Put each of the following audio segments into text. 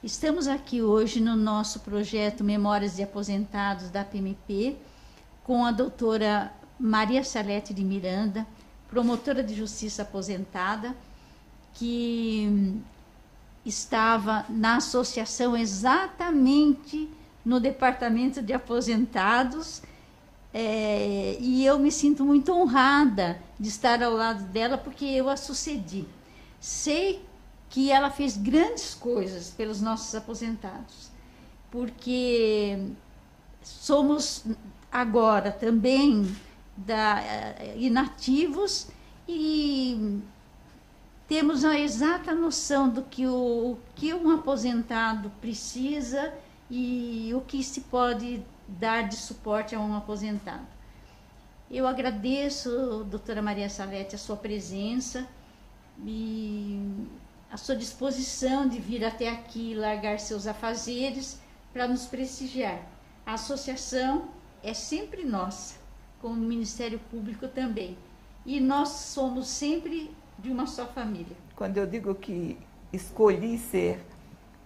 Estamos aqui hoje no nosso projeto Memórias de Aposentados da PMP, com a doutora Maria Salete de Miranda, promotora de justiça aposentada, que estava na associação exatamente no departamento de aposentados, e eu me sinto muito honrada de estar ao lado dela, porque eu a sucedi. Sei que ela fez grandes coisas pelos nossos aposentados, porque somos agora também inativos e temos a exata noção do que o que um aposentado precisa e o que se pode dar de suporte a um aposentado. Eu agradeço, doutora Maria Salete, a sua presença e a sua disposição de vir até aqui e largar seus afazeres para nos prestigiar. A associação é sempre nossa, como o Ministério Público também. E nós somos sempre de uma só família. Quando eu digo que escolhi ser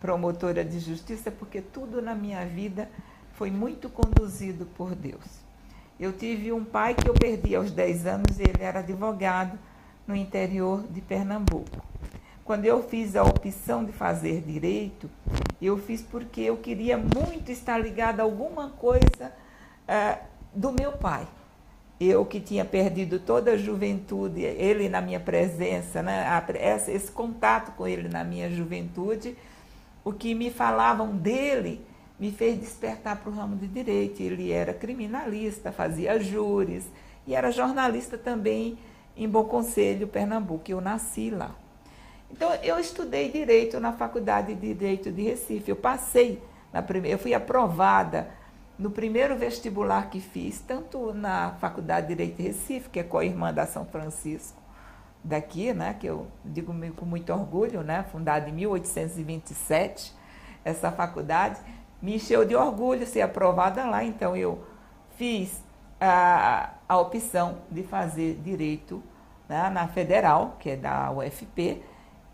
promotora de justiça, é porque tudo na minha vida foi muito conduzido por Deus. Eu tive um pai que eu perdi aos 10 anos, e ele era advogado no interior de Pernambuco. Quando eu fiz a opção de fazer direito, eu fiz porque eu queria muito estar ligada a alguma coisa do meu pai. Eu que tinha perdido toda a juventude, ele na minha presença, né, esse contato com ele na minha juventude, o que me falavam dele me fez despertar para o ramo de direito. Ele era criminalista, fazia júris e era jornalista também em Bom Conselho, Pernambuco. Eu nasci lá. Então, eu estudei Direito na Faculdade de Direito de Recife. Eu fui aprovada no primeiro vestibular que fiz, tanto na Faculdade de Direito de Recife, que é co-irmã da São Francisco, daqui, né, que eu digo com muito orgulho, né, fundada em 1827, essa faculdade, me encheu de orgulho ser aprovada lá. Então, eu fiz a opção de fazer Direito, né, na Federal, que é da UFP,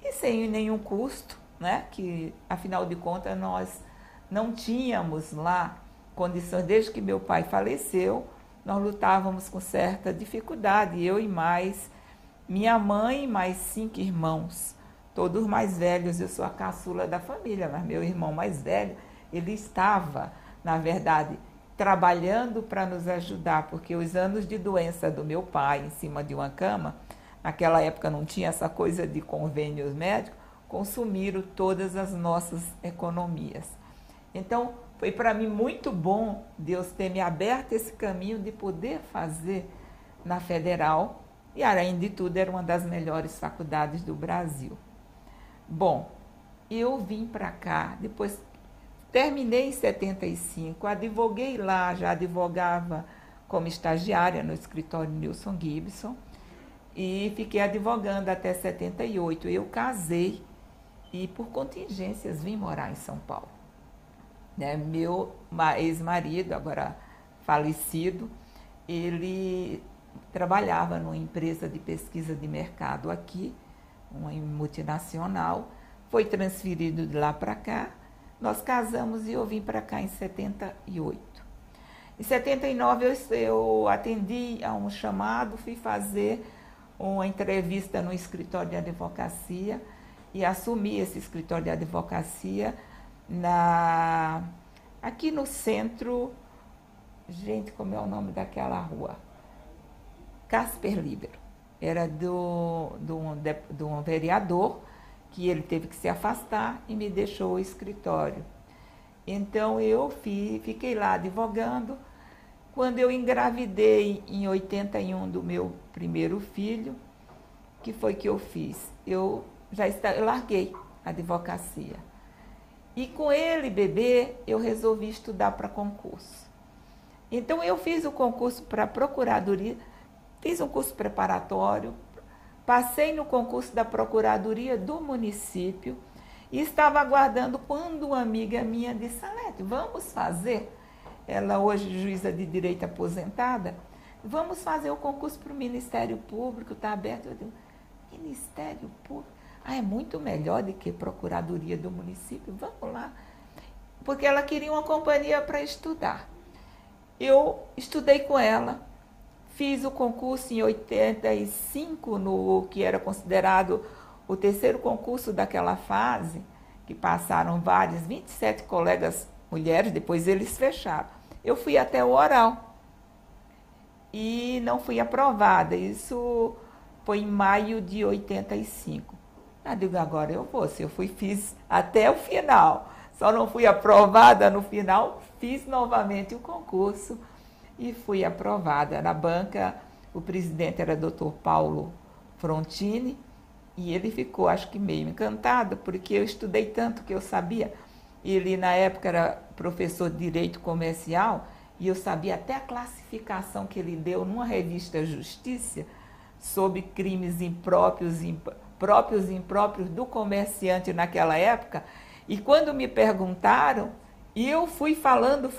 e sem nenhum custo, né? Que, afinal de contas, nós não tínhamos lá condições. Desde que meu pai faleceu, nós lutávamos com certa dificuldade, eu e mais minha mãe e mais 5 irmãos, todos mais velhos. Eu sou a caçula da família, mas meu irmão mais velho, ele estava, na verdade, trabalhando para nos ajudar, porque os anos de doença do meu pai em cima de uma cama, naquela época não tinha essa coisa de convênios médicos, consumiram todas as nossas economias. Então, foi para mim muito bom Deus ter me aberto esse caminho de poder fazer na Federal, e além de tudo era uma das melhores faculdades do Brasil. Bom, eu vim para cá, depois terminei em 75, advoguei lá, já advogava como estagiária no escritório Nilson Gibson, e fiquei advogando até 78. Eu casei e, por contingências, vim morar em São Paulo. Né? Meu ex-marido, agora falecido, ele trabalhava numa empresa de pesquisa de mercado aqui, uma multinacional, foi transferido de lá para cá, nós casamos e eu vim para cá em 78. Em 79 eu atendi a um chamado, fui fazer uma entrevista no escritório de advocacia e assumi esse escritório de advocacia aqui no centro. Gente, como é o nome daquela rua? Casper Libero. Era de um vereador que ele teve que se afastar e me deixou o escritório. Então eu fiquei lá advogando. Quando eu engravidei em 81 do meu primeiro filho, o que foi que eu fiz? Eu larguei a advocacia. E com ele, bebê, eu resolvi estudar para concurso. Então eu fiz o concurso para procuradoria, fiz um curso preparatório, passei no concurso da procuradoria do município e estava aguardando quando uma amiga minha disse: Salete, vamos fazer... Ela hoje juíza de direito aposentada, vamos fazer o concurso para o Ministério Público, está aberto. Eu digo, Ministério Público? Ah, é muito melhor do que Procuradoria do Município, vamos lá. Porque ela queria uma companhia para estudar. Eu estudei com ela, fiz o concurso em 85, no que era considerado o terceiro concurso daquela fase, que passaram 27 colegas mulheres, depois eles fecharam. Eu fui até o oral e não fui aprovada. Isso foi em maio de 85. Eu digo, agora eu vou. Se eu fiz até o final, só não fui aprovada no final, fiz novamente o concurso e fui aprovada. Na banca, o presidente era Dr. Paulo Frontini, e ele ficou, acho que meio encantado, porque eu estudei tanto que eu sabia. Ele, na época, era professor de Direito Comercial, e eu sabia até a classificação que ele deu numa revista Justiça sobre crimes impróprios e impróprios do comerciante naquela época. E quando me perguntaram, eu fui falando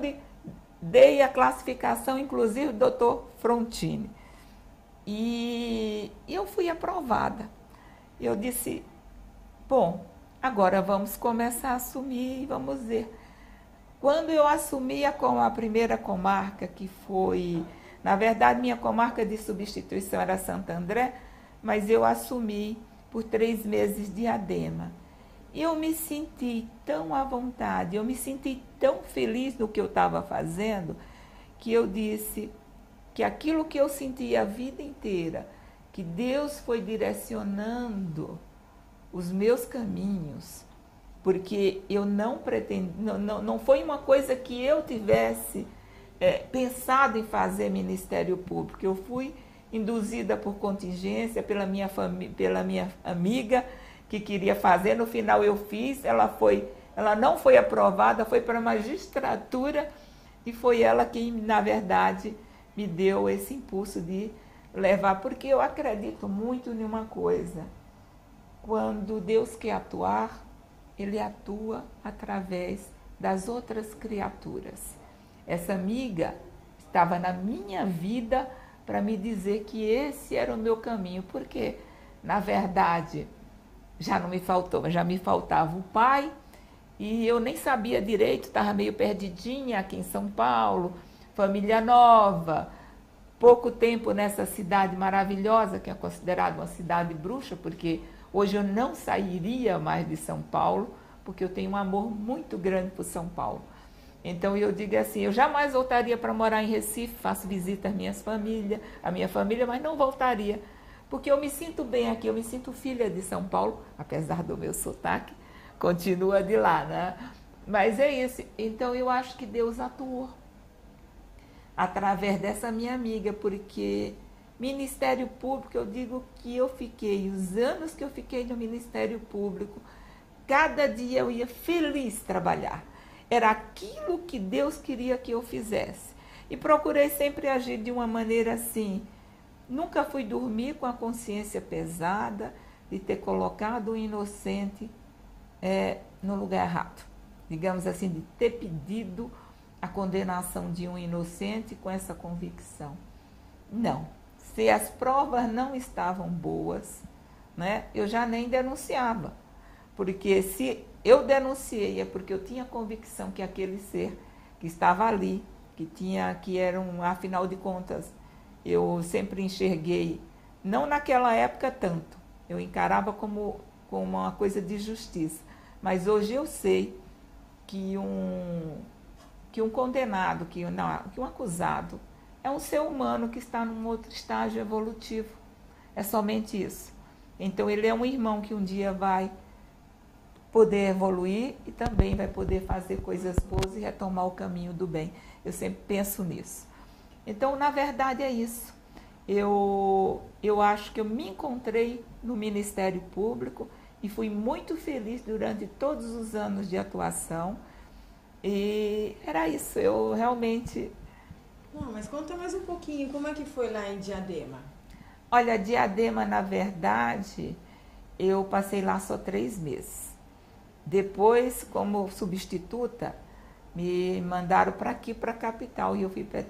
e dei a classificação, inclusive, do Dr. Frontini. E eu fui aprovada. Eu disse, bom, agora vamos começar a assumir e vamos ver. Quando eu assumi a primeira comarca, que foi, na verdade, minha comarca de substituição era Santo André, mas eu assumi por 3 meses Diadema. E eu me senti tão à vontade, eu me senti tão feliz no que eu estava fazendo, que eu disse que aquilo que eu senti a vida inteira, que Deus foi direcionando os meus caminhos, porque eu não pretendi, não foi uma coisa que eu tivesse pensado em fazer Ministério Público. Eu fui induzida por contingência, pela minha amiga que queria fazer. No final eu fiz, ela não foi aprovada, foi para a magistratura, e foi ela quem, na verdade, me deu esse impulso de levar, porque eu acredito muito em uma coisa: quando Deus quer atuar, Ele atua através das outras criaturas. Essa amiga estava na minha vida para me dizer que esse era o meu caminho, porque, na verdade, já não me faltou, mas já me faltava o pai, e eu nem sabia direito, estava meio perdidinha aqui em São Paulo, família nova, pouco tempo nessa cidade maravilhosa, que é considerada uma cidade bruxa, porque hoje eu não sairia mais de São Paulo, porque eu tenho um amor muito grande por São Paulo. Então eu digo assim, eu jamais voltaria para morar em Recife, faço visita à minha família, mas não voltaria, porque eu me sinto bem aqui, eu me sinto filha de São Paulo, apesar do meu sotaque, continua de lá, né? Mas é isso. Então eu acho que Deus atuou através dessa minha amiga, porque Ministério Público, eu digo que eu fiquei, os anos que eu fiquei no Ministério Público, cada dia eu ia feliz trabalhar. Era aquilo que Deus queria que eu fizesse. E procurei sempre agir de uma maneira assim. Nunca fui dormir com a consciência pesada de ter colocado o inocente no lugar errado. Digamos assim, de ter pedido a condenação de um inocente com essa convicção. Não. Se as provas não estavam boas, né, eu já nem denunciava. Porque se eu denunciei é porque eu tinha convicção que aquele ser que estava ali, que era afinal de contas, eu sempre enxerguei, não naquela época tanto, eu encarava como uma coisa de justiça, mas hoje eu sei que um condenado, que um acusado, é um ser humano que está num outro estágio evolutivo, é somente isso. Então ele é um irmão que um dia vai poder evoluir e também vai poder fazer coisas boas e retomar o caminho do bem. Eu sempre penso nisso. Então, na verdade, é isso. Eu acho que eu me encontrei no Ministério Público e fui muito feliz durante todos os anos de atuação. E era isso, eu realmente... Não, mas conta mais um pouquinho, como é que foi lá em Diadema? Olha, Diadema, na verdade, eu passei lá só 3 meses. Depois, como substituta, me mandaram para aqui, para a capital, e eu fui para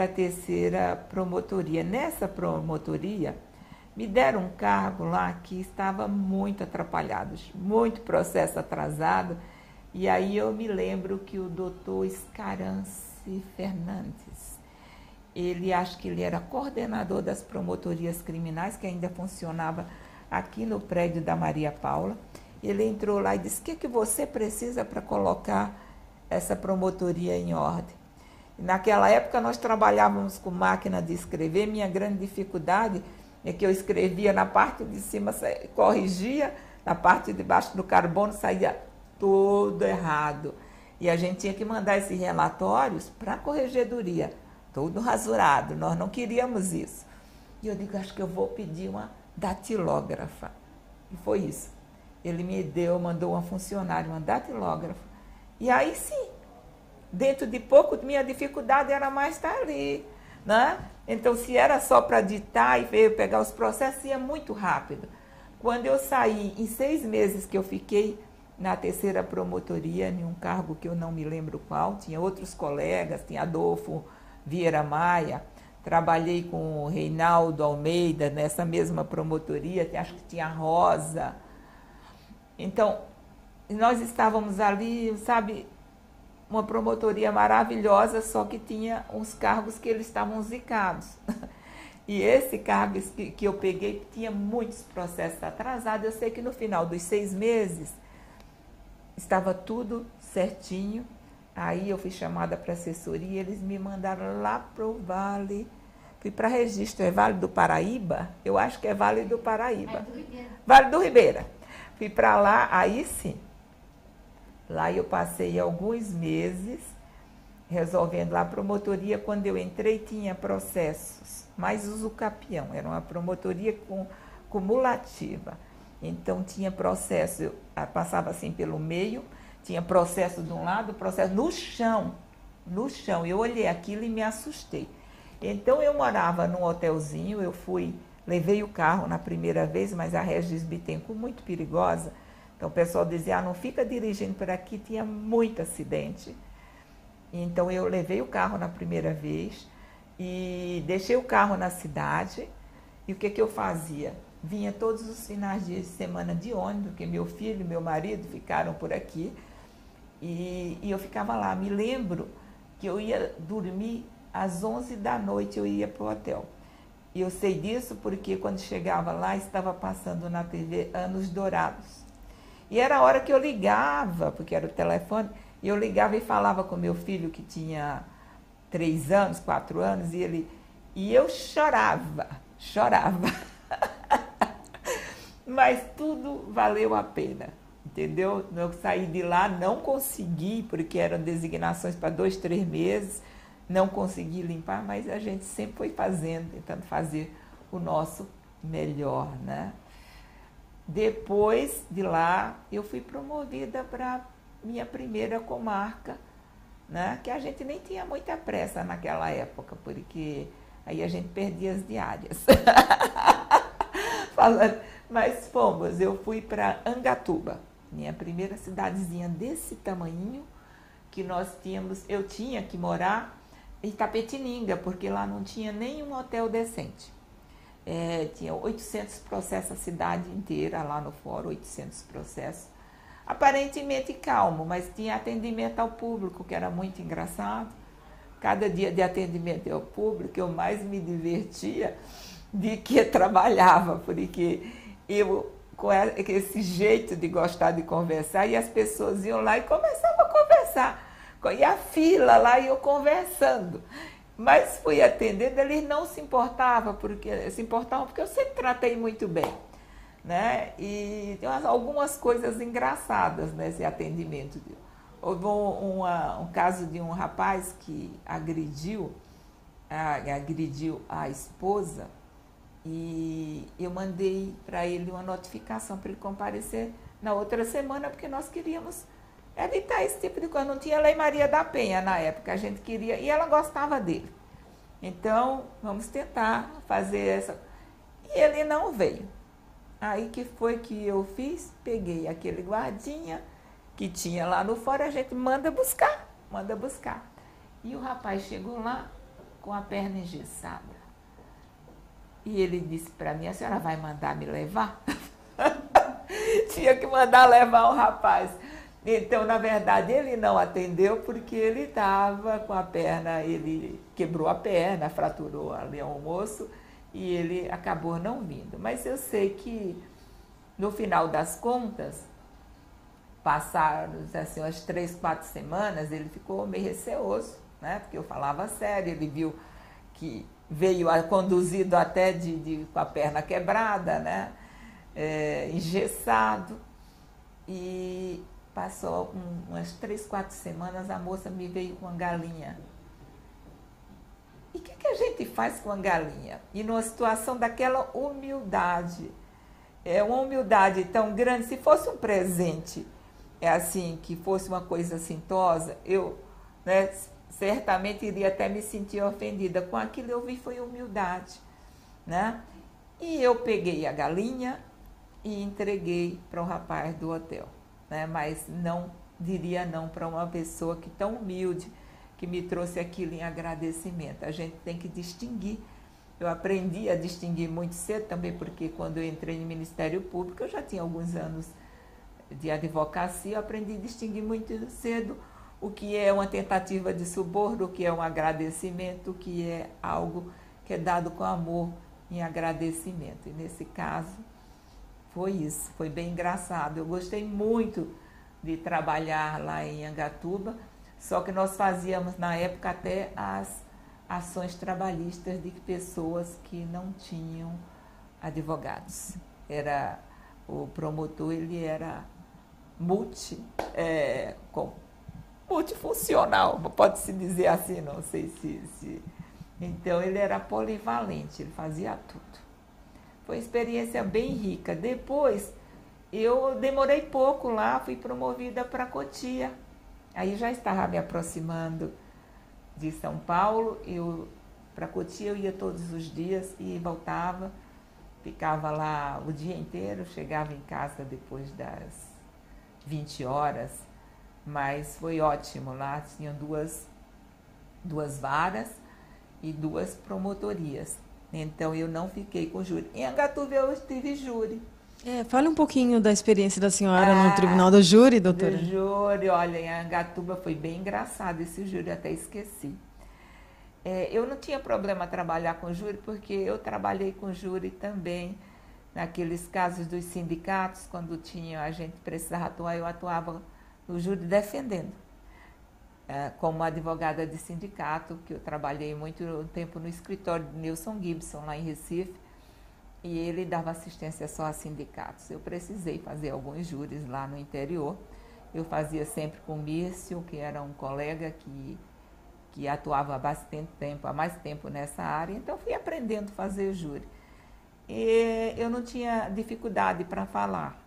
a terceira promotoria. Nessa promotoria, Me deram um cargo lá que estava muito atrapalhado, muito processo atrasado. E aí eu me lembro que o doutor Escarance Fernandes, acho que ele era coordenador das promotorias criminais, que ainda funcionava aqui no prédio da Maria Paula. Ele entrou lá e disse: o que você precisa para colocar essa promotoria em ordem? E naquela época nós trabalhávamos com máquina de escrever. Minha grande dificuldade é que eu escrevia na parte de cima, corrigia, na parte de baixo do carbono saía tudo errado. E a gente tinha que mandar esses relatórios para a corregedoria, tudo rasurado. Nós não queríamos isso. E eu digo: acho que eu vou pedir uma datilógrafa. E foi isso. Ele mandou uma funcionária, uma datilógrafa. E aí sim, dentro de pouco, minha dificuldade era mais estar ali, né? Então, se era só para ditar e veio pegar os processos, ia muito rápido. Quando eu saí, em 6 meses que eu fiquei na 3ª promotoria, em um cargo que eu não me lembro qual, tinha outros colegas, tinha Adolfo Vieira Maia, trabalhei com o Reinaldo Almeida nessa mesma promotoria, acho que tinha a Rosa. Então, nós estávamos ali, sabe, uma promotoria maravilhosa, só que tinha uns cargos que eles estavam zicados. E esse cargo que eu peguei tinha muitos processos atrasados. Eu sei que no final dos 6 meses estava tudo certinho. Aí eu fui chamada para assessoria, eles me mandaram lá para o Vale, fui para registro, é Vale do Paraíba? Eu acho que é Vale do Paraíba. Vale do Ribeira. Fui para lá, aí sim. Lá eu passei alguns meses resolvendo lá a promotoria. Quando eu entrei tinha processos, mais usucapião, era uma promotoria cumulativa. Então tinha processo, eu passava assim pelo meio, tinha processo de um lado, processo no chão. Eu olhei aquilo e me assustei. Então eu morava num hotelzinho, levei o carro na primeira vez, mas a Regis Bittencourt muito perigosa. Então o pessoal dizia: não fica dirigindo por aqui, tinha muito acidente. Então eu levei o carro na primeira vez e deixei o carro na cidade. E o que eu fazia? Vinha todos os finais de semana de ônibus, porque meu filho e meu marido ficaram por aqui. E eu ficava lá. Me lembro que eu ia dormir às 11 da noite, eu ia para o hotel. E eu sei disso porque quando chegava lá, estava passando na TV Anos Dourados. E era a hora que eu ligava, porque era o telefone, e eu ligava e falava com meu filho, que tinha 3 anos, 4 anos, e eu chorava. Mas tudo valeu a pena, entendeu? Eu saí de lá, não consegui, porque eram designações para 2, 3 meses, não consegui limpar, mas a gente sempre foi tentando fazer o nosso melhor, né? Depois de lá, eu fui promovida para minha primeira comarca, né? Que a gente nem tinha muita pressa naquela época, porque aí a gente perdia as diárias. Mas eu fui para Angatuba, minha primeira cidadezinha desse tamanhinho, que eu tinha que morar em Itapetininga, porque lá não tinha nenhum hotel decente. Tinha 800 processos a cidade inteira, lá no fórum, 800 processos. Aparentemente calmo, mas tinha atendimento ao público, que era muito engraçado. Cada dia de atendimento ao público, eu mais me divertia de que trabalhava, porque eu, com esse jeito de gostar de conversar, e as pessoas iam lá e começavam a conversar. E a fila lá, e eu conversando. Mas fui atendendo, eles não se importavam porque eu sempre tratei muito bem, né? E tem algumas coisas engraçadas nesse atendimento. Houve um caso de um rapaz que agrediu a esposa, e eu mandei para ele uma notificação para ele comparecer na outra semana, porque nós queríamos evitar esse tipo de coisa. Não tinha Lei Maria da Penha na época, a gente queria, e ela gostava dele. Então, vamos tentar fazer essa. E ele não veio. Aí que foi que eu fiz? Peguei aquele guardinha que tinha lá no fora, a gente manda buscar. E o rapaz chegou lá com a perna engessada. E ele disse para mim, a senhora vai mandar me levar? Tinha que mandar levar o rapaz. Então, na verdade, ele não atendeu porque ele estava com a perna, ele quebrou a perna, fraturou ali o osso e ele acabou não vindo. Mas eu sei que, no final das contas, passaram assim, umas 3, 4 semanas, ele ficou meio receoso, né? Porque eu falava sério, ele viu que veio conduzido até com a perna quebrada, né? Engessado. E passou umas 3, 4 semanas, a moça me veio com uma galinha. E o que a gente faz com a galinha? E numa situação daquela humildade, uma humildade tão grande, se fosse um presente, assim, que fosse uma coisa assintosa, eu, né, certamente iria até me sentir ofendida. Com aquilo eu vi foi humildade, né? E eu peguei a galinha e entreguei para o rapaz do hotel, né? Mas não diria não para uma pessoa que tão humilde, que me trouxe aquilo em agradecimento. A gente tem que distinguir. Eu aprendi a distinguir muito cedo também, porque quando eu entrei no Ministério Público, eu já tinha alguns anos de advocacia, eu aprendi a distinguir muito cedo o que é uma tentativa de suborno, o que é um agradecimento, o que é algo que é dado com amor em agradecimento. E nesse caso, foi isso, foi bem engraçado. Eu gostei muito de trabalhar lá em Angatuba, só que nós fazíamos na época até as ações trabalhistas de pessoas que não tinham advogados. O promotor, ele era multifuncional, pode-se dizer assim, não sei se... Então, ele era polivalente, ele fazia tudo. Foi uma experiência bem rica. Depois, eu demorei pouco lá, fui promovida para Cotia. Aí já estava me aproximando de São Paulo. Para Cotia eu ia todos os dias e voltava. Ficava lá o dia inteiro, chegava em casa depois das 20 horas. Mas foi ótimo. Lá tinham duas varas e 2 promotorias. Então, eu não fiquei com júri. Em Angatuba, eu tive júri. Fale um pouquinho da experiência da senhora no Tribunal do Júri, doutora. Do júri, olha, em Angatuba foi bem engraçado esse júri, até esqueci. Eu não tinha problema trabalhar com júri, porque eu trabalhei com júri também naqueles casos dos sindicatos, quando a gente precisava atuar, eu atuava no júri defendendo. Como advogada de sindicato, que eu trabalhei muito tempo no escritório de Nilson Gibson, lá em Recife, e ele dava assistência só a sindicatos. Eu precisei fazer alguns júris lá no interior. Eu fazia sempre com o Mírcio, que era um colega que atuava há mais tempo nessa área, então fui aprendendo a fazer júri. E eu não tinha dificuldade para falar.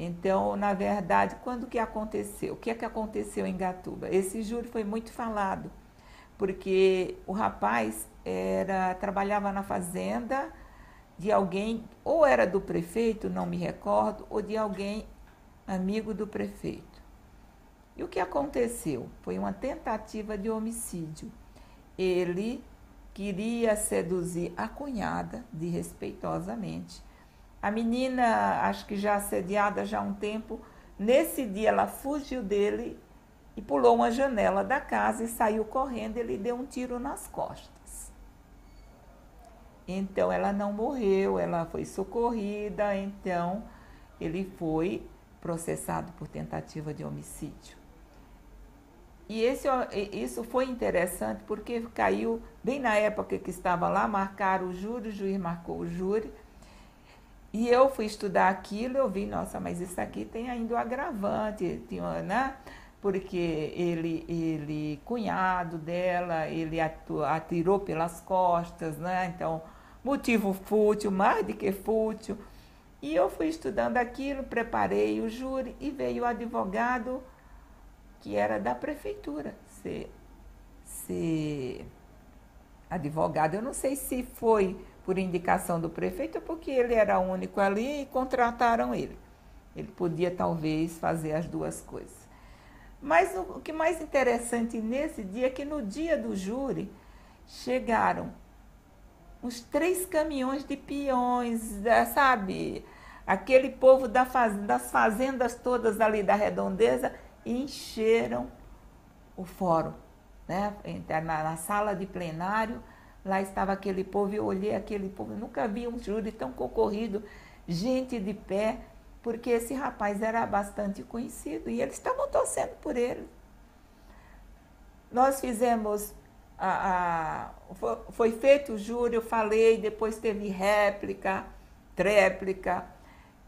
Então, na verdade, quando que aconteceu? O que é que aconteceu em Gatuba? Esse júri foi muito falado, porque o rapaz trabalhava na fazenda de alguém, ou era do prefeito, não me recordo, ou de alguém amigo do prefeito. E o que aconteceu? Foi uma tentativa de homicídio. Ele queria seduzir a cunhada, desrespeitosamente. A menina, acho que já assediada já há um tempo, nesse dia ela fugiu dele e pulou uma janela da casa e saiu correndo. Ele deu um tiro nas costas. Então, ela não morreu, ela foi socorrida, então ele foi processado por tentativa de homicídio. E isso foi interessante porque caiu bem na época que estava lá, marcaram o júri, o juiz marcou o júri. E eu fui estudar aquilo, eu vi, nossa, mas isso aqui tem ainda o agravante, né? Porque ele, cunhado dela, ele atirou pelas costas, né? Então, motivo fútil, mais do que fútil. E eu fui estudando aquilo, preparei o júri e veio o advogado que era da prefeitura ser advogado. Eu não sei se foi por indicação do prefeito ou porque ele era o único ali e contrataram ele. Ele podia talvez fazer as duas coisas. Mas o que mais interessante nesse dia é que no dia do júri chegaram uns 3 caminhões de peões, sabe? Aquele povo das fazendas todas ali da Redondeza encheram o fórum, né? Na sala de plenário, lá estava aquele povo, eu olhei aquele povo, eu nunca vi um júri tão concorrido, gente de pé, porque esse rapaz era bastante conhecido e eles estavam torcendo por ele. Nós fizemos, foi feito o júri, eu falei, depois teve réplica, tréplica.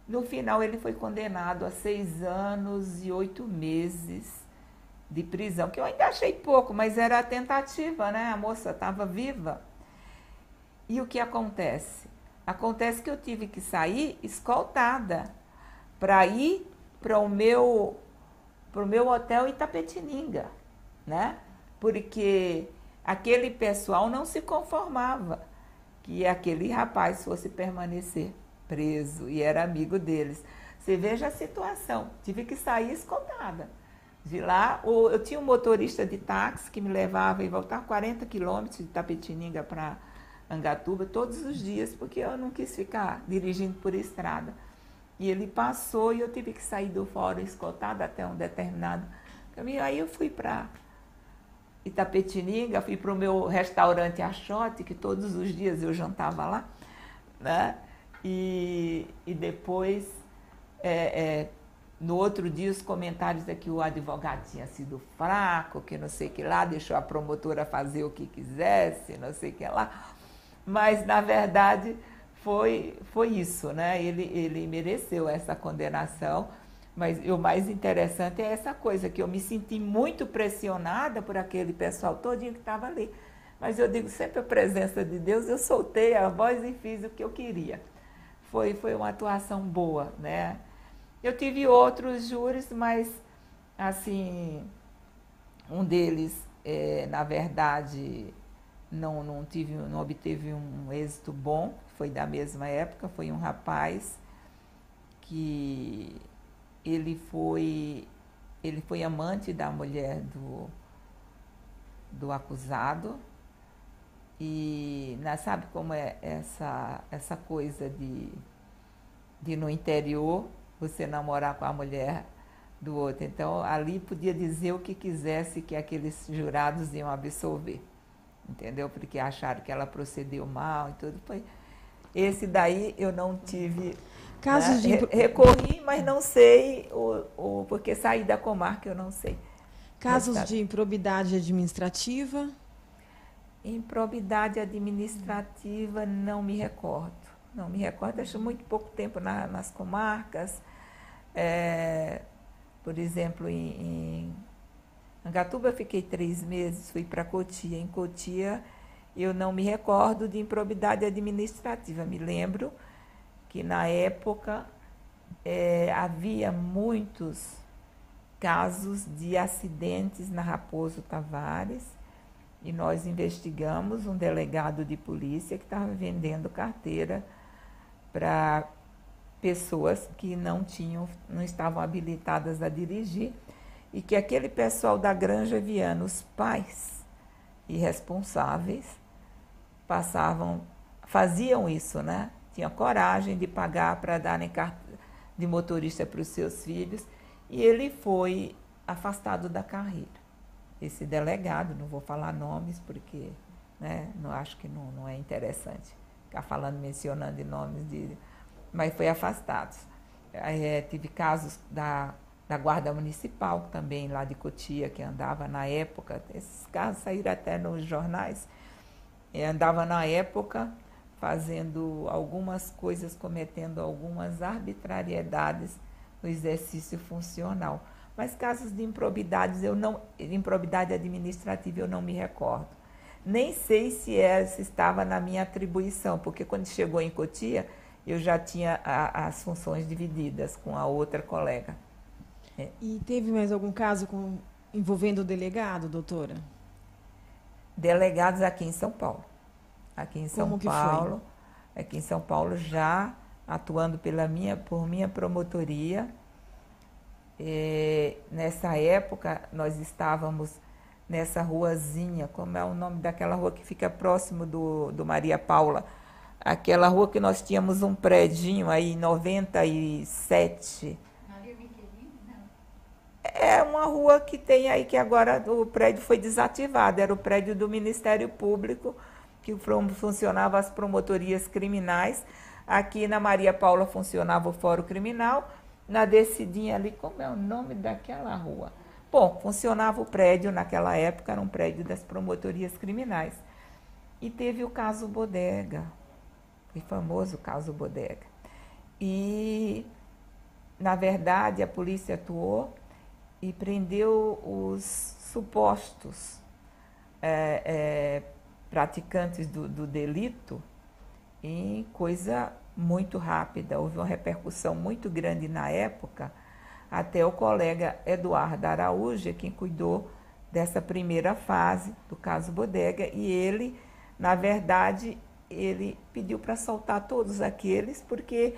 No final ele foi condenado a 6 anos e 8 meses de prisão, que eu ainda achei pouco, mas era a tentativa, né? A moça estava viva. E o que acontece? Acontece que eu tive que sair escoltada para ir para o meu hotel Itapetininga, né? Porque aquele pessoal não se conformava que aquele rapaz fosse permanecer preso e era amigo deles. Você veja a situação, tive que sair escoltada. De lá, eu tinha um motorista de táxi que me levava e voltava 40 quilômetros de Itapetininga para Angatuba todos os dias, porque eu não quis ficar dirigindo por estrada. E ele passou e eu tive que sair do fórum escoltada até um determinado caminho. Aí eu fui para Itapetininga, fui para o meu restaurante Achote, que todos os dias eu jantava lá, né? E depois, no outro dia, os comentários é que o advogado tinha sido fraco, que não sei o que lá, deixou a promotora fazer o que quisesse, não sei o que lá. Mas, na verdade, foi isso, né? Ele mereceu essa condenação, mas o mais interessante é essa coisa, que eu me senti muito pressionada por aquele pessoal todinho que estava ali. Mas eu digo, sempre a presença de Deus, eu soltei a voz e fiz o que eu queria. Foi uma atuação boa, né? Eu tive outros júris, mas, assim, um deles, na verdade, não obteve um êxito bom, foi da mesma época, foi um rapaz que ele foi amante da mulher do acusado. E sabe como é essa coisa de no interior você namorar com a mulher do outro. Então, ali podia dizer o que quisesse que aqueles jurados iam absolver, entendeu? Porque acharam que ela procedeu mal e tudo. Esse daí eu não tive... Casos de... Recorri, mas não sei, porque saí da comarca eu não sei. Casos de improbidade administrativa? Improbidade administrativa, não me recordo. Não me recordo, acho muito pouco tempo nas comarcas. Por exemplo, em Angatuba eu fiquei 3 meses, fui para Cotia. Em Cotia eu não me recordo de improbidade administrativa. Me lembro que na época havia muitos casos de acidentes na Raposo Tavares, e nós investigamos um delegado de polícia que estava vendendo carteira para pessoas que não estavam habilitadas a dirigir, e que aquele pessoal da Granja Viana, os pais irresponsáveis, faziam isso, né? Tinham coragem de pagar para darem carteira de motorista para os seus filhos, e ele foi afastado da carreira. Esse delegado, não vou falar nomes porque, né, não acho que não é interessante ficar mencionando nomes mas foi afastado. Tive casos da Guarda Municipal também, lá de Cotia, que andava na época, esses casos saíram até nos jornais, andava na época fazendo algumas coisas, cometendo algumas arbitrariedades no exercício funcional. Mas casos de improbidade administrativa eu não me recordo. Nem sei se estava na minha atribuição, porque quando chegou em Cotia, eu já tinha as funções divididas com a outra colega. E teve mais algum caso envolvendo o delegado, doutora? Delegados aqui em São Paulo. Aqui em São Paulo, já atuando por minha promotoria. Nessa época, nós estávamos nessa ruazinha, como é o nome daquela rua que fica próximo do Maria Paula, aquela rua que nós tínhamos um predinho aí em 97. É uma rua que tem aí, que agora o prédio foi desativado, era o prédio do Ministério Público, que funcionava as promotorias criminais. Aqui na Maria Paula funcionava o Fórum Criminal, na descidinha ali, como é o nome daquela rua? Bom, funcionava o prédio naquela época, era um prédio das promotorias criminais. E teve o caso Bodega, o famoso caso Bodega. E, na verdade, a polícia atuou e prendeu os supostos praticantes do delito em coisa muito rápida. Houve uma repercussão muito grande na época, até o colega Eduardo Araújo, quem cuidou dessa primeira fase do caso Bodega, e ele, na verdade, ele pediu para soltar todos aqueles, porque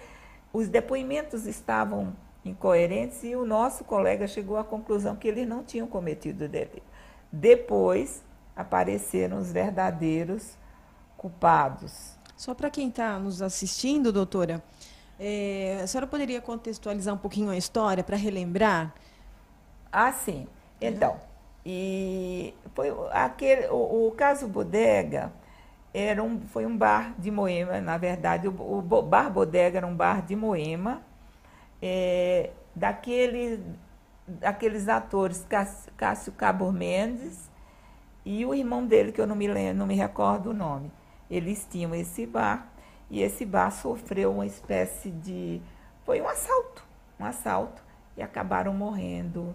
os depoimentos estavam incoerentes e o nosso colega chegou à conclusão que eles não tinham cometido delito. Depois apareceram os verdadeiros culpados. Só para quem está nos assistindo, doutora, a senhora poderia contextualizar um pouquinho a história para relembrar? Ah, sim. Então, e foi o caso Bodega foi um bar de Moema, na verdade, o bar Bodega era um bar de Moema, daqueles atores Cássio Cabo Mendes e o irmão dele, que eu não me recordo o nome. Eles tinham esse bar, e esse bar sofreu uma espécie de... Foi um assalto, e acabaram morrendo.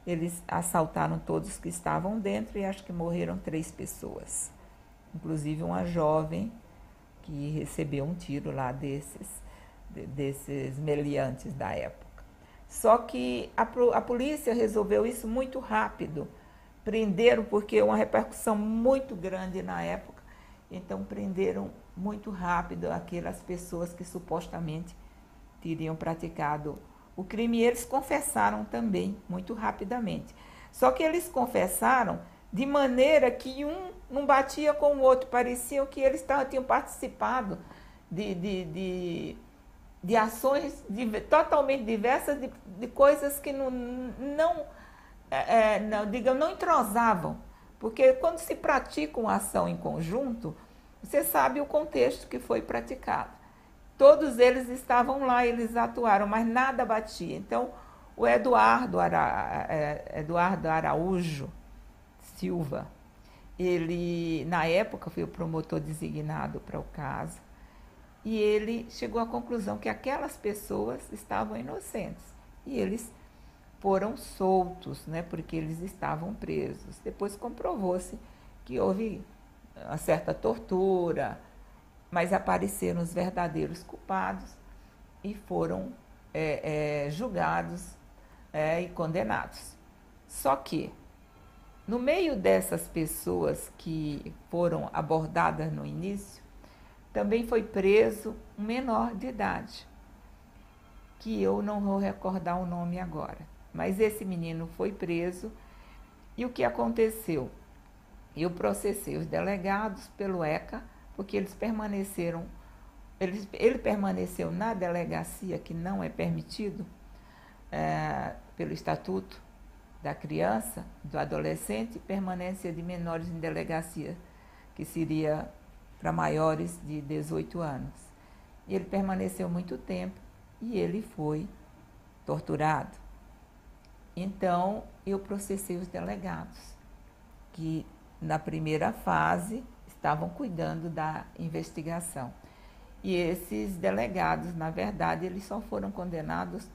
Eles assaltaram todos que estavam dentro e acho que morreram 3 pessoas. Inclusive uma jovem que recebeu um tiro lá desses meliantes da época. Só que a polícia resolveu isso muito rápido. Prenderam, porque uma repercussão muito grande na época, então prenderam muito rápido aquelas pessoas que supostamente teriam praticado o crime, e eles confessaram também, muito rapidamente. Só que eles confessaram de maneira que um não batia com o outro, parecia que eles tinham participado de ações totalmente diversas, de coisas que não entrosavam. Porque quando se pratica uma ação em conjunto, você sabe o contexto que foi praticado. Todos eles estavam lá, eles atuaram, mas nada batia. Então, o Eduardo Araújo Silva, ele, na época, foi o promotor designado para o caso, e ele chegou à conclusão que aquelas pessoas estavam inocentes. E eles foram soltos, né, porque eles estavam presos. Depois comprovou-se que houve uma certa tortura, mas apareceram os verdadeiros culpados e foram julgados e condenados. Só que, no meio dessas pessoas que foram abordadas no início, também foi preso um menor de idade, que eu não vou recordar o nome agora. Mas esse menino foi preso, e o que aconteceu? Eu processei os delegados pelo ECA, porque eles permaneceram, ele permaneceu na delegacia, que não é permitido pelo Estatuto da Criança, do Adolescente, permanência de menores em delegacia, que seria para maiores de 18 anos. E ele permaneceu muito tempo e ele foi torturado. Então, eu processei os delegados, que na primeira fase estavam cuidando da investigação. E esses delegados, na verdade, eles só foram condenados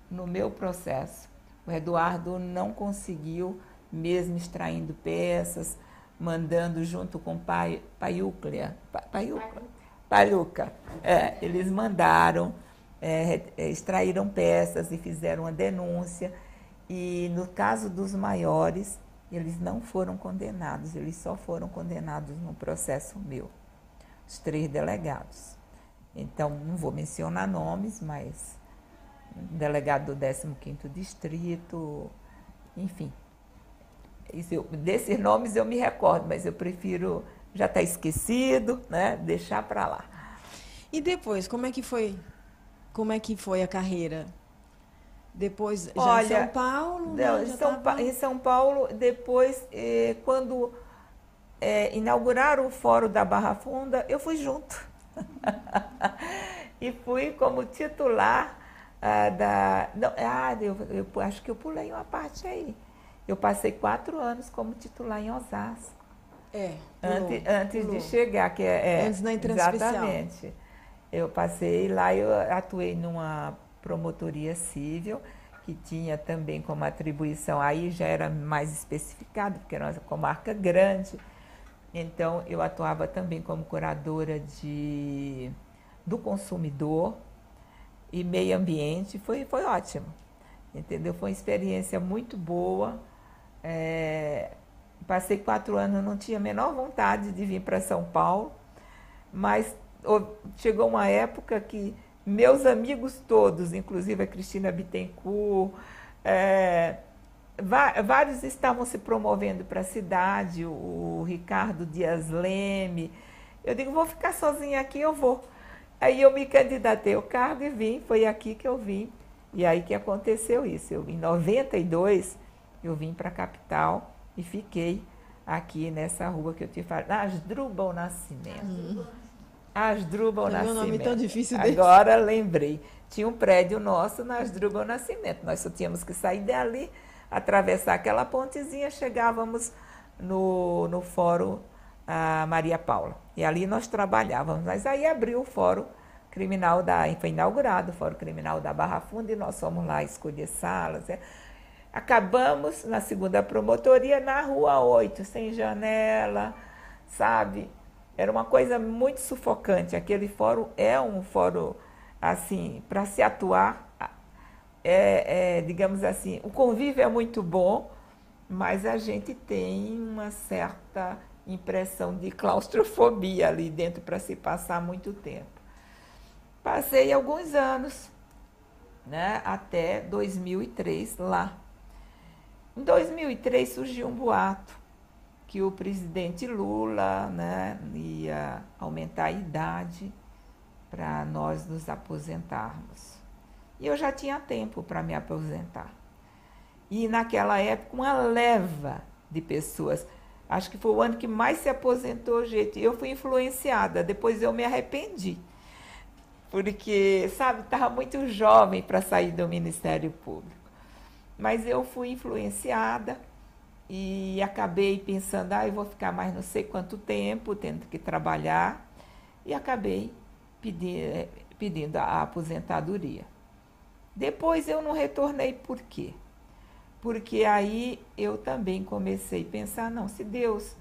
no meu processo. O Eduardo não conseguiu, mesmo extraindo peças, mandando junto com Paiuca. Eles mandaram, extraíram peças e fizeram uma denúncia. E no caso dos maiores, eles não foram condenados, eles só foram condenados no processo meu, os 3 delegados. Então, não vou mencionar nomes, mas delegado do 15º Distrito, enfim. Desses nomes eu me recordo, mas eu prefiro já estar esquecido, né? Deixar para lá. E depois, como é que foi? Como é que foi a carreira? Depois, já Olha, em São Paulo? Não, Né? em São Paulo, depois, quando inauguraram o Fórum da Barra Funda, eu fui junto. E fui como titular da... Não, eu acho que eu pulei uma parte aí. Eu passei 4 anos como titular em Osasco. Antes de chegar, que antes da entrada exatamente. Especial. Eu passei lá, eu atuei numa promotoria civil, que tinha também como atribuição, aí já era mais especificado, porque era uma comarca grande. Então, eu atuava também como curadora do consumidor e meio ambiente. Foi ótimo, entendeu? Foi uma experiência muito boa. Passei 4 anos, não tinha a menor vontade de vir para São Paulo, mas chegou uma época que meus amigos todos, inclusive a Cristina Bittencourt, vários estavam se promovendo para a cidade, o Ricardo Dias Leme. Eu digo, vou ficar sozinha aqui, eu vou. Aí eu me candidatei ao cargo e vim, foi aqui que eu vim. E aí que aconteceu isso. Em 92, eu vim para a capital e fiquei aqui nessa rua que eu te falei, Asdrubal Nascimento. Asdrubal Nascimento. Um nome tão difícil desse. Agora lembrei. Tinha um prédio nosso na Asdrubal Nascimento. Nós só tínhamos que sair dali, atravessar aquela pontezinha, chegávamos no Fórum Maria Paula. E ali nós trabalhávamos. Mas aí abriu o Fórum Criminal foi inaugurado o Fórum Criminal da Barra Funda e nós fomos lá escolher salas. Acabamos na segunda promotoria na Rua 8, sem janela, sabe? Era uma coisa muito sufocante. Aquele fórum é um fórum, assim, para se atuar, digamos assim, o convívio é muito bom, mas a gente tem uma certa impressão de claustrofobia ali dentro para se passar muito tempo. Passei alguns anos, né, até 2003 lá. Em 2003 surgiu um boato que o presidente Lula, né, ia aumentar a idade para nós nos aposentarmos. E eu já tinha tempo para me aposentar. E naquela época, uma leva de pessoas, acho que foi o ano que mais se aposentou gente. Eu fui influenciada, depois eu me arrependi. Porque, sabe, estava muito jovem para sair do Ministério Público. Mas eu fui influenciada e acabei pensando, eu vou ficar mais não sei quanto tempo, tendo que trabalhar, e acabei pedindo a aposentadoria. Depois eu não retornei, por quê? Porque aí eu também comecei a pensar, não, se Deus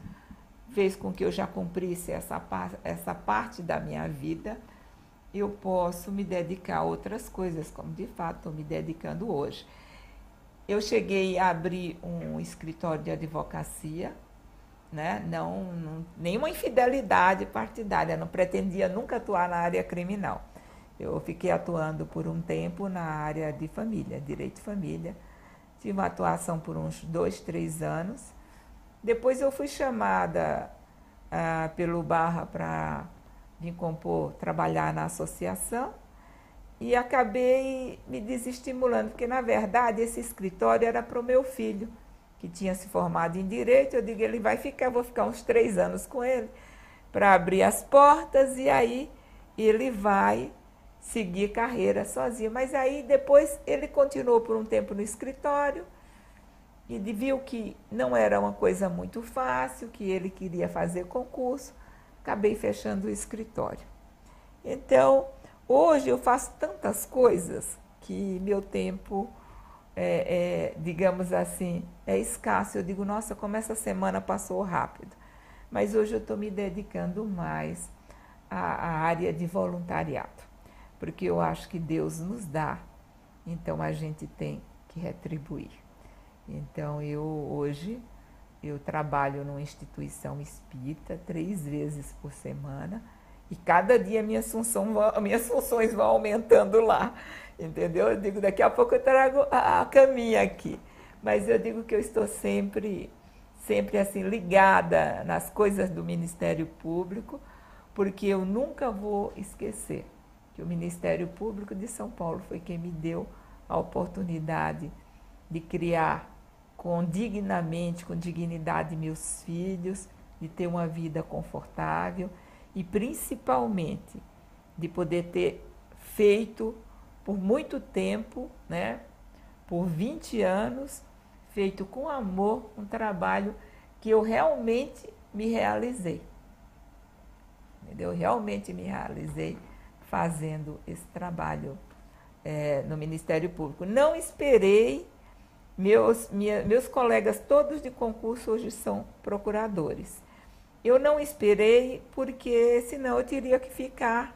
fez com que eu já cumprisse essa parte da minha vida, eu posso me dedicar a outras coisas, como de fato estou me dedicando hoje. Eu cheguei a abrir um escritório de advocacia, né? Nenhuma infidelidade partidária, não pretendia nunca atuar na área criminal. Eu fiquei atuando por um tempo na área de família, direito de família. Tive uma atuação por uns 2, 3 anos. Depois eu fui chamada pelo Barra para vir trabalhar na associação. E acabei me desestimulando, porque, na verdade, esse escritório era para o meu filho, que tinha se formado em Direito. Eu digo, ele vai ficar, eu vou ficar uns 3 anos com ele, para abrir as portas, e aí ele vai seguir carreira sozinho. Mas aí, depois, ele continuou por um tempo no escritório, e viu que não era uma coisa muito fácil, que ele queria fazer concurso, acabei fechando o escritório. Então, hoje eu faço tantas coisas que meu tempo, digamos assim, é escasso. Eu digo, nossa, como essa semana passou rápido. Mas hoje eu estou me dedicando mais à área de voluntariado, porque eu acho que Deus nos dá, então a gente tem que retribuir. Então, hoje eu trabalho numa instituição espírita 3 vezes por semana, e cada dia minhas funções vão aumentando lá, entendeu? Eu digo, daqui a pouco eu trago a caminha aqui. Mas eu digo que eu estou sempre sempre assim ligada nas coisas do Ministério Público, porque eu nunca vou esquecer que o Ministério Público de São Paulo foi quem me deu a oportunidade de criar dignamente, com dignidade, meus filhos, de ter uma vida confortável e principalmente de poder ter feito por muito tempo, né, por 20 anos, feito com amor, um trabalho que eu realmente me realizei. Eu realmente me realizei fazendo esse trabalho no Ministério Público. Não esperei, meus colegas todos de concurso hoje são procuradores. Eu não esperei porque senão eu teria que ficar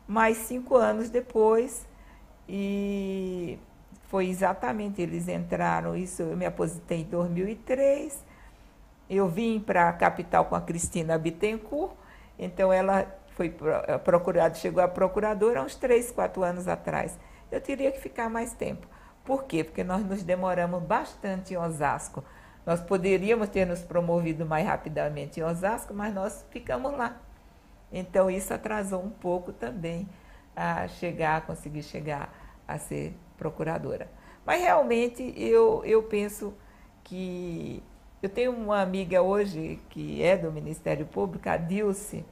mais 5 anos depois e foi exatamente, eles entraram, eu me aposentei em 2003, eu vim para a capital com a Cristina Bittencourt, então ela foi procurada, chegou a procuradora há uns 3, 4 anos atrás. Eu teria que ficar mais tempo. Por quê? Porque nós nos demoramos bastante em Osasco. Nós poderíamos ter nos promovido mais rapidamente em Osasco, mas nós ficamos lá. Então isso atrasou um pouco também a conseguir chegar a ser procuradora. Mas realmente eu penso que... Eu tenho uma amiga hoje que é do Ministério Público, a Dilce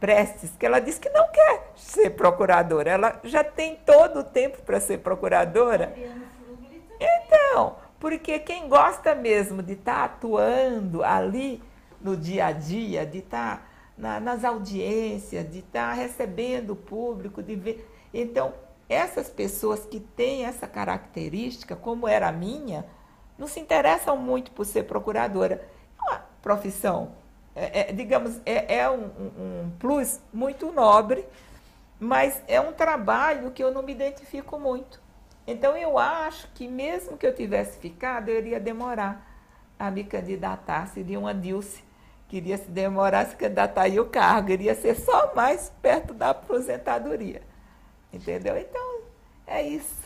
Prestes, que ela disse que não quer ser procuradora. Ela já tem todo o tempo para ser procuradora. Então, porque quem gosta mesmo de estar atuando ali no dia a dia, de estar nas audiências, de estar recebendo o público, de ver... Então, essas pessoas que têm essa característica, como era a minha, não se interessam muito por ser procuradora. É uma profissão, digamos, um plus muito nobre, mas é um trabalho que eu não me identifico muito. Então, eu acho que mesmo que eu tivesse ficado, eu iria demorar a me candidatar. Seria uma Dilce que iria se demorar a se candidatar e o cargo iria ser só mais perto da aposentadoria. Entendeu? Então, é isso.